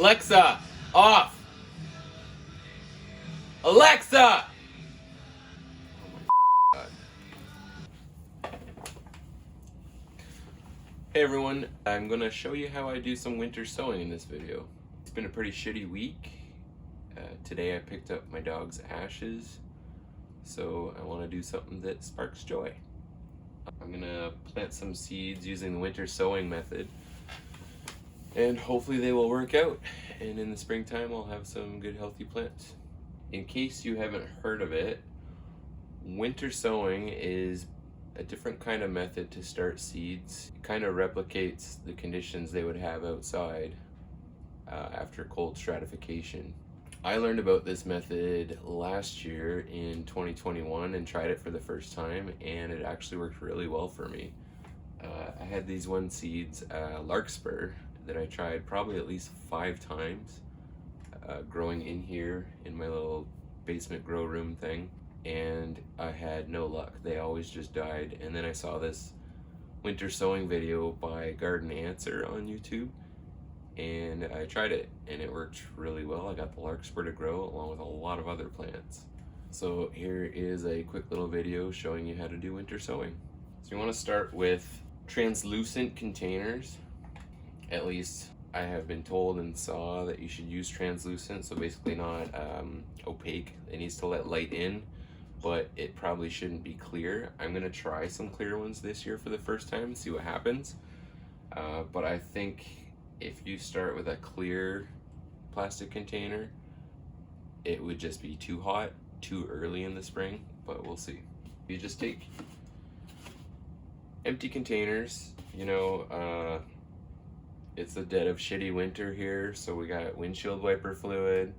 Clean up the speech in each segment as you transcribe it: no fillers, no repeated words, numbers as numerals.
Alexa, off! Alexa! Oh my God. Hey everyone, I'm gonna show you how I do some winter sowing in this video. It's been a pretty shitty week. Today I picked up my dog's ashes, so I want to do something that sparks joy. I'm gonna plant some seeds using the winter sowing method, and hopefully they will work out, and in the springtime I'll have some good healthy plants. In case you haven't heard of it, winter sowing is a different kind of method to start seeds. It kind of replicates the conditions they would have outside after cold stratification. I learned about this method last year in 2021 and tried it for the first time, and it actually worked really well for me. I had these one seeds, larkspur, that I tried probably at least 5 times growing in here in my little basement grow room thing, and I had no luck. They always just died. And then I saw this winter sowing video by Garden Answer on YouTube, and I tried it and it worked really well. I got the larkspur to grow along with a lot of other plants. So here is a quick little video showing you how to do winter sowing. So you want to start with translucent containers. At least I have been told and saw that you should use translucent, so basically not opaque. It needs to let light in, but it probably shouldn't be clear. I'm gonna try some clear ones this year for the first time and see what happens. But I think if you start with a clear plastic container, it would just be too hot, too early in the spring, but we'll see. You just take empty containers, you know, it's the dead of shitty winter here, so we got windshield wiper fluid.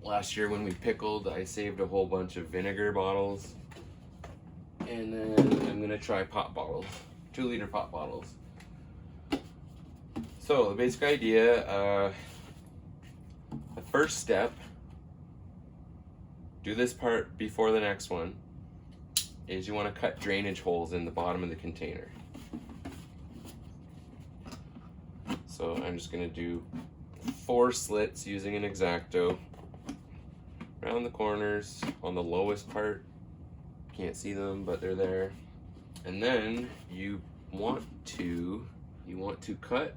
Last year when we pickled, I saved a whole bunch of vinegar bottles. And then I'm gonna try pop bottles, 2-liter pop bottles. So the basic idea, the first step, do this part before the next one, is you wanna cut drainage holes in the bottom of the container. So I'm just gonna do 4 slits using an X-Acto around the corners on the lowest part. Can't see them, but they're there. And then you want to cut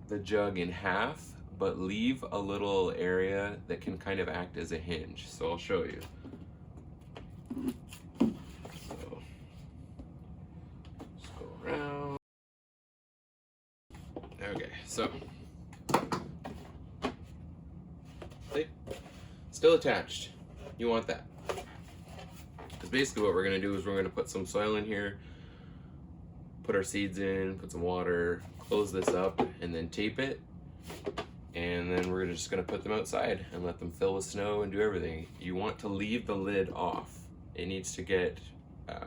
the jug in half, but leave a little area that can kind of act as a hinge. So I'll show you. So just go around. Okay, so still attached. You want that. Because basically what we're going to do is we're going to put some soil in here, put our seeds in, put some water, close this up, and then tape it. And then we're just going to put them outside and let them fill with snow and do everything. You want to leave the lid off. It needs to get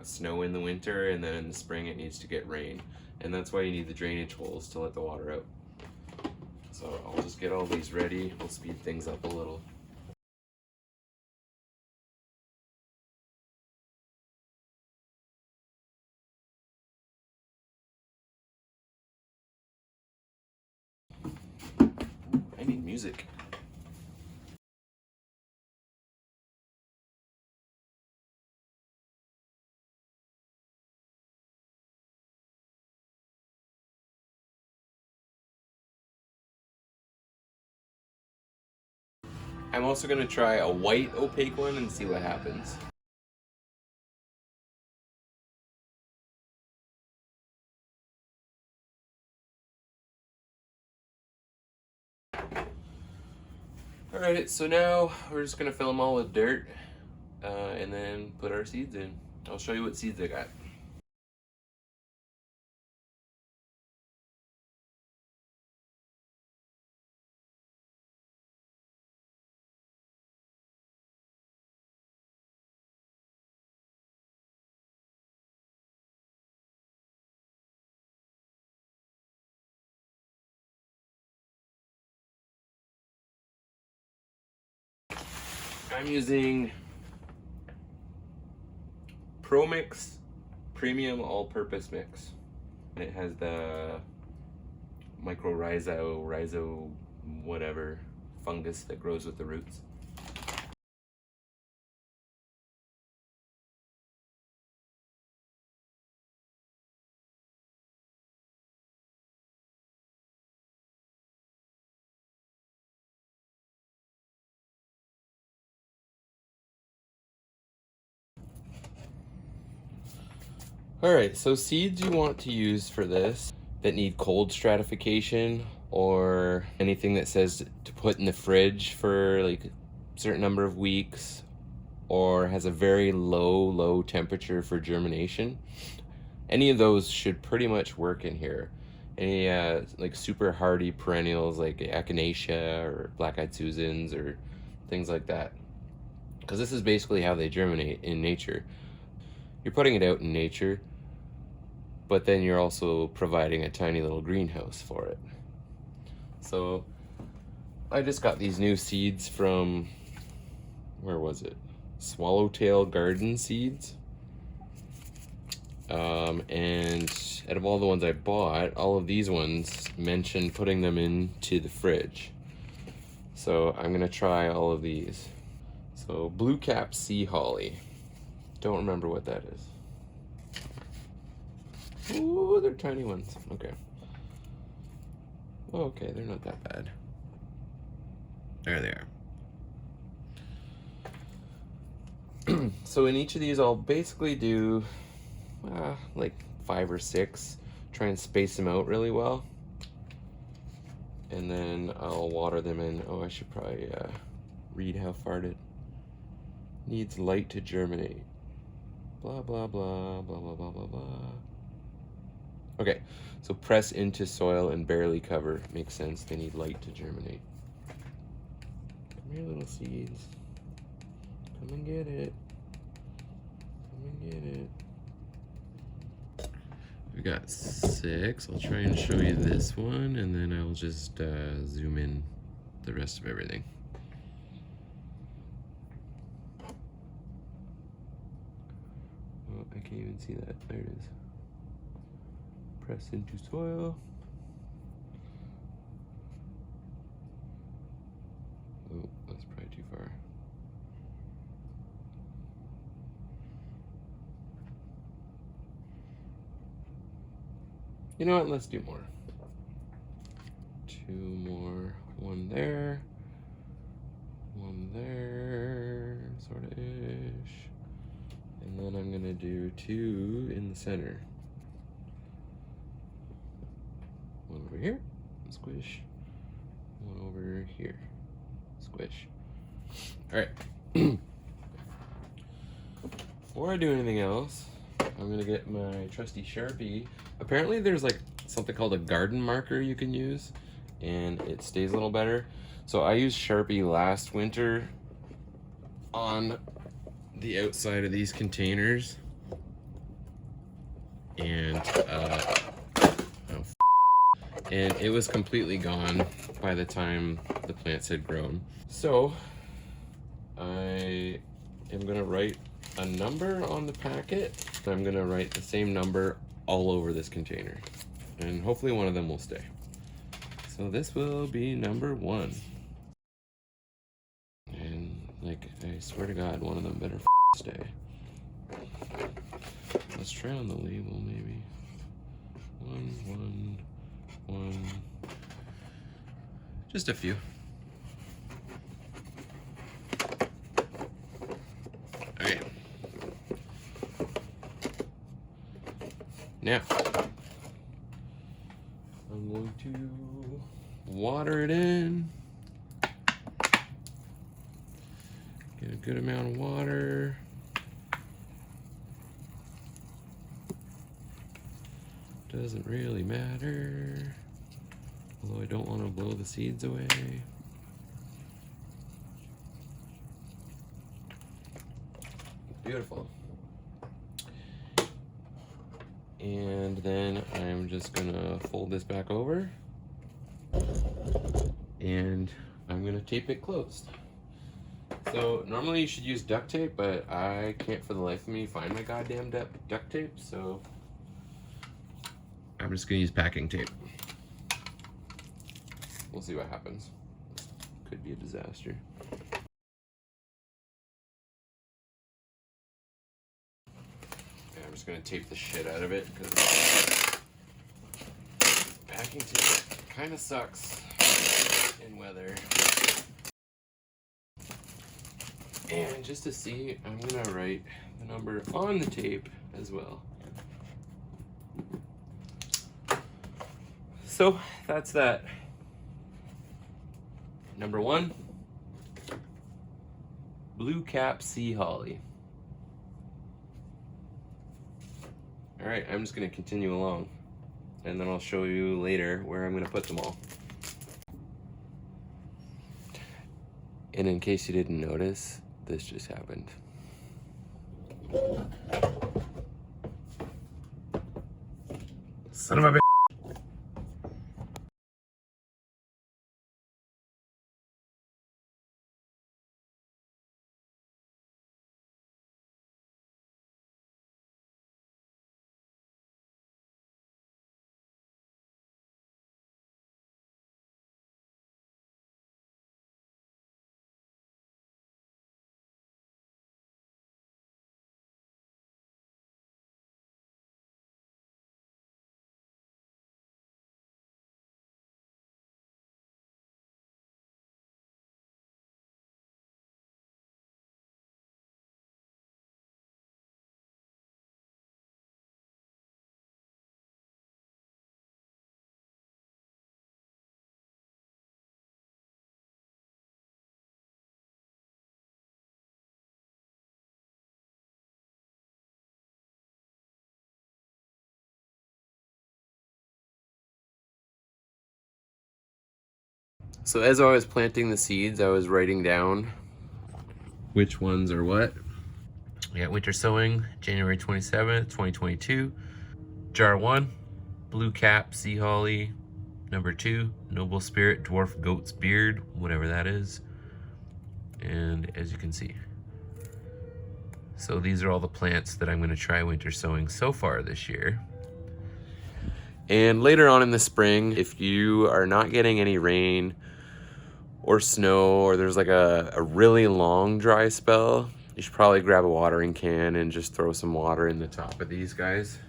snow in the winter, and then in the spring it needs to get rain. And that's why you need the drainage holes to let the water out. So I'll just get all these ready. We'll speed things up a little. I need music. I'm also going to try a white opaque one and see what happens. Alright, so now we're just going to fill them all with dirt and then put our seeds in. I'll show you what seeds I got. I'm using Pro Mix Premium All-Purpose Mix. And it has the rhizo, whatever fungus that grows with the roots. Alright, so seeds you want to use for this that need cold stratification, or anything that says to put in the fridge for like a certain number of weeks, or has a very low temperature for germination. Any of those should pretty much work in here. Any like super hardy perennials like Echinacea or black-eyed Susans or things like that. Because this is basically how they germinate in nature. You're putting it out in nature, but then you're also providing a tiny little greenhouse for it. So I just got these new seeds from, where was it? Swallowtail Garden Seeds. And out of all the ones I bought, all of these ones mention putting them into the fridge. So I'm gonna try all of these. So blue cap sea holly. Don't remember what that is. Ooh, they're tiny ones. Okay. Oh, okay, they're not that bad. There they are. So in each of these, I'll basically do like 5 or 6. Try and space them out really well. And then I'll water them in. Oh, I should probably read how far it needs light to germinate. Blah, blah, blah, blah, blah, blah, blah, blah. Okay, so press into soil and barely cover. Makes sense, they need light to germinate. Come here, little seeds. Come and get it. Come and get it. We got 6. I'll try and show you this one, and then I'll just zoom in the rest of everything. Oh, I can't even see that. There it is. Press into soil. Oh, that's probably too far. You know what? Let's do more. 2 more. 1 there. 1 there. Sort of ish. And then I'm gonna do 2 in the center. 1 over here, squish. 1 over here, squish. All right. Before I do anything else, I'm gonna get my trusty Sharpie. Apparently there's like something called a garden marker you can use, and it stays a little better. So I used Sharpie last winter on the outside of these containers, and and it was completely gone by the time the plants had grown. So I am gonna write a number on the packet. I'm gonna write the same number all over this container, and hopefully one of them will stay. So this will be number 1. And like, I swear to God, one of them better stay. Let's try on the label maybe. 1, 1, 1. Just a few. Alright. Now, I'm going to water it in. Get a good amount of water. Doesn't really matter. Although I don't want to blow the seeds away. Beautiful. And then I'm just gonna fold this back over, and I'm gonna tape it closed. So normally you should use duct tape, but I can't for the life of me find my goddamn duct tape, so I'm just gonna use packing tape. We'll see what happens. Could be a disaster. Okay, I'm just gonna tape the shit out of it because packing tape kind of sucks in weather. And just to see, I'm gonna write the number on the tape as well. So that's that. Number 1, blue cap sea holly. All right, I'm just gonna continue along and then I'll show you later where I'm gonna put them all. And in case you didn't notice, this just happened. Son of a bitch. So as I was planting the seeds, I was writing down which ones are what. We got winter sowing, January 27th, 2022. Jar 1, blue cap sea holly. Number 2, noble spirit dwarf goat's beard, whatever that is. And as you can see. So these are all the plants that I'm gonna try winter sowing so far this year. And later on in the spring, if you are not getting any rain or snow, or there's like a really long dry spell, you should probably grab a watering can and just throw some water in the top of these guys.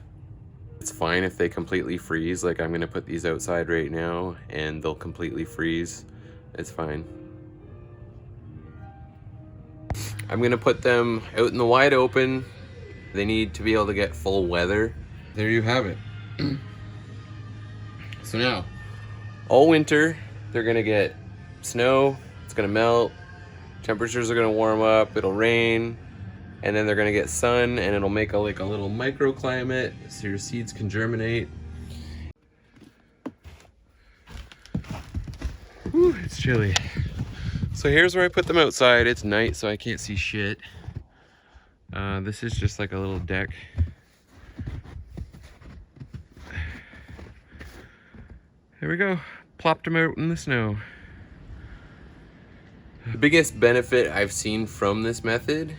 It's fine if they completely freeze. Like I'm gonna put these outside right now and they'll completely freeze. It's fine. I'm gonna put them out in the wide open. They need to be able to get full weather. There you have it. So now, all winter, they're gonna get snow, it's gonna melt, temperatures are gonna warm up, it'll rain, and then they're gonna get sun, and it'll make like a little microclimate so your seeds can germinate. Whew, it's chilly. So here's where I put them outside. It's night, so I can't see shit. This is just like a little deck. There we go. Plopped them out in the snow. The biggest benefit I've seen from this method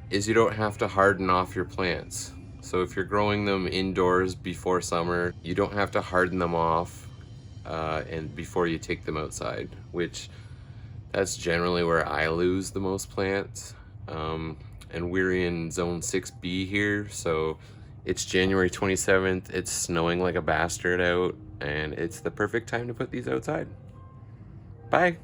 is you don't have to harden off your plants. So if you're growing them indoors before summer, you don't have to harden them off and before you take them outside, which that's generally where I lose the most plants. And we're in zone 6B here, so it's January 27th, it's snowing like a bastard out, and it's the perfect time to put these outside. Bye.